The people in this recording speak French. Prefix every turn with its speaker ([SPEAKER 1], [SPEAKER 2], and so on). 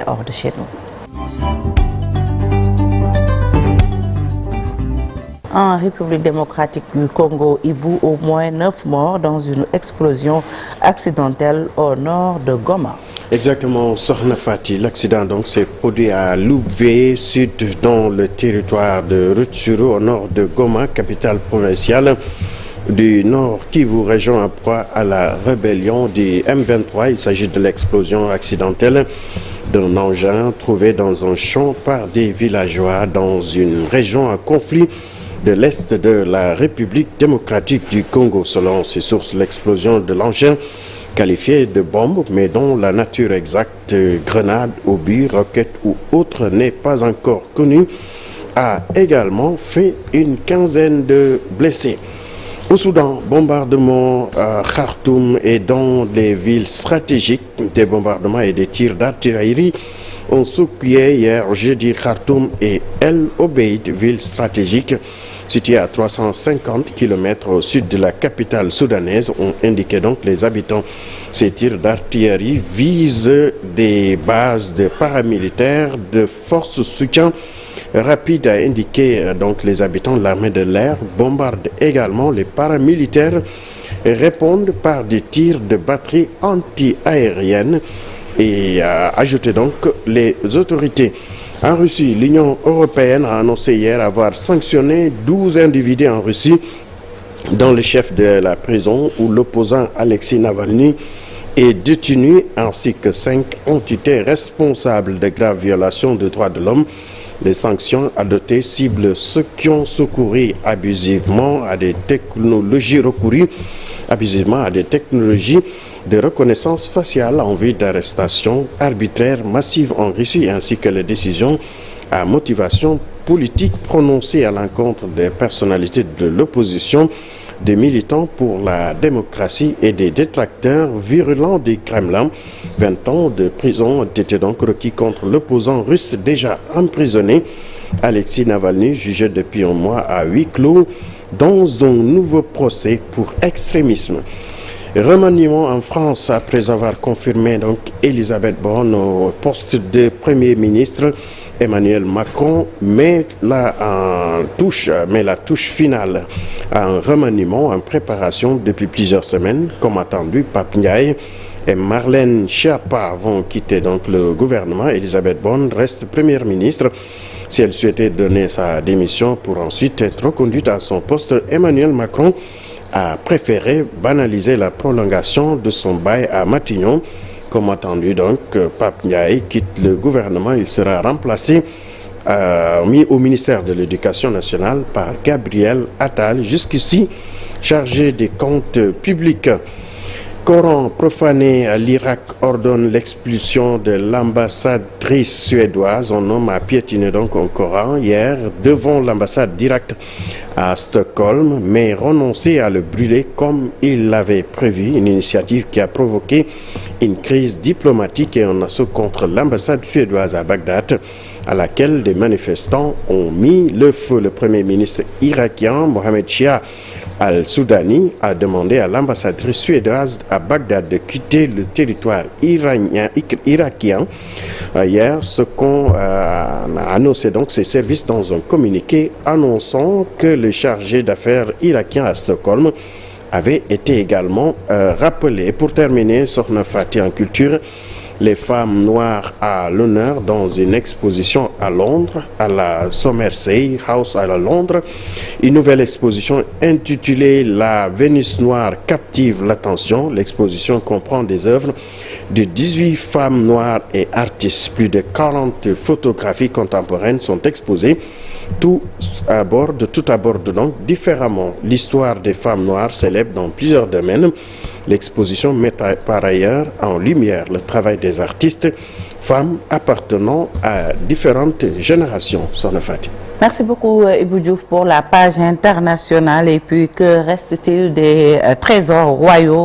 [SPEAKER 1] hors de chez nous. En République démocratique du Congo, Ibou, au moins 9 morts dans une explosion accidentelle au nord de Goma.
[SPEAKER 2] Exactement, Sokhna Fati. L'accident donc s'est produit à Loubvé, sud dans le territoire de Rutshuru, au nord de Goma, capitale provinciale du Nord Kivu, région en proie à la rébellion du M23. Il s'agit de l'explosion accidentelle d'un engin trouvé dans un champ par des villageois dans une région en conflit de l'Est de la République démocratique du Congo. Selon ses sources, l'explosion de l'engin qualifié de bombe, mais dont la nature exacte, grenade, obus, roquette ou autre, n'est pas encore connue, a également fait une quinzaine de blessés. Au Soudan, bombardements à Khartoum et dans les villes stratégiques, des bombardements et des tirs d'artillerie ont secoué hier jeudi Khartoum et El Obeid, ville stratégique située à 350 km au sud de la capitale soudanaise, ont indiqué donc les habitants. Ces tirs d'artillerie visent des bases de paramilitaires, de forces de soutien rapide, a indiqué donc les habitants. L'armée de l'air bombarde également les paramilitaires et répondent par des tirs de batterie anti-aérienne, et a ajouté donc les autorités. En Russie, l'Union européenne a annoncé hier avoir sanctionné 12 individus en Russie, dont le chef de la prison où l'opposant Alexei Navalny est détenu, ainsi que 5 entités responsables de graves violations des droits de l'homme. Les sanctions adoptées ciblent ceux qui ont recouru abusivement à des technologies de reconnaissance faciale en vue d'arrestation arbitraire massive en Russie, ainsi que les décisions à motivation politique prononcées à l'encontre des personnalités de l'opposition, des militants pour la démocratie et des détracteurs virulents du Kremlin. 20 ans de prison ont été donc requis contre l'opposant russe déjà emprisonné, Alexei Navalny, jugé depuis un mois à huis clos dans un nouveau procès pour extrémisme. Remaniement en France après avoir confirmé donc Elisabeth Borne au poste de Premier ministre. Emmanuel Macron met la touche finale à un remaniement en préparation depuis plusieurs semaines. Comme attendu, Pape Ndiaye et Marlène Schiappa vont quitter donc le gouvernement. Elisabeth Borne reste Première ministre. Si elle souhaitait donner sa démission pour ensuite être reconduite à son poste, Emmanuel Macron a préféré banaliser la prolongation de son bail à Matignon. Comme attendu, donc, Pape Ndiaye quitte le gouvernement. Il sera remplacé au ministère de l'Éducation nationale par Gabriel Attal, jusqu'ici chargé des comptes publics. Coran profané à l'Irak ordonne l'expulsion de l'ambassadrice suédoise. Un homme a piétiné donc un Coran hier devant l'ambassade d'Irak à Stockholm, mais renoncé à le brûler comme il l'avait prévu. Une initiative qui a provoqué une crise diplomatique et un assaut contre l'ambassade suédoise à Bagdad, à laquelle des manifestants ont mis le feu. Le premier ministre irakien, Mohamed Shia Al-Soudani, a demandé à l'ambassadrice suédoise à Bagdad de quitter le territoire irakien. Hier, ce qu'ont annoncé donc ses services dans un communiqué annonçant que le chargé d'affaires irakien à Stockholm avait été également rappelé. Pour terminer, Sokhna Fati en culture, les femmes noires à l'honneur dans une exposition à Londres, à la Somerset House à Londres. Une nouvelle exposition intitulée La Vénus noire captive l'attention. L'exposition comprend des œuvres de 18 femmes noires et artistes. Plus de 40 photographies contemporaines sont exposées. Tout aborde donc différemment l'histoire des femmes noires célèbres dans plusieurs domaines. L'exposition met par ailleurs en lumière le travail des artistes, femmes appartenant à différentes générations. Sokhna Fati.
[SPEAKER 1] Merci beaucoup Ibou Diouf pour la page internationale. Et puis, que reste-t-il des trésors royaux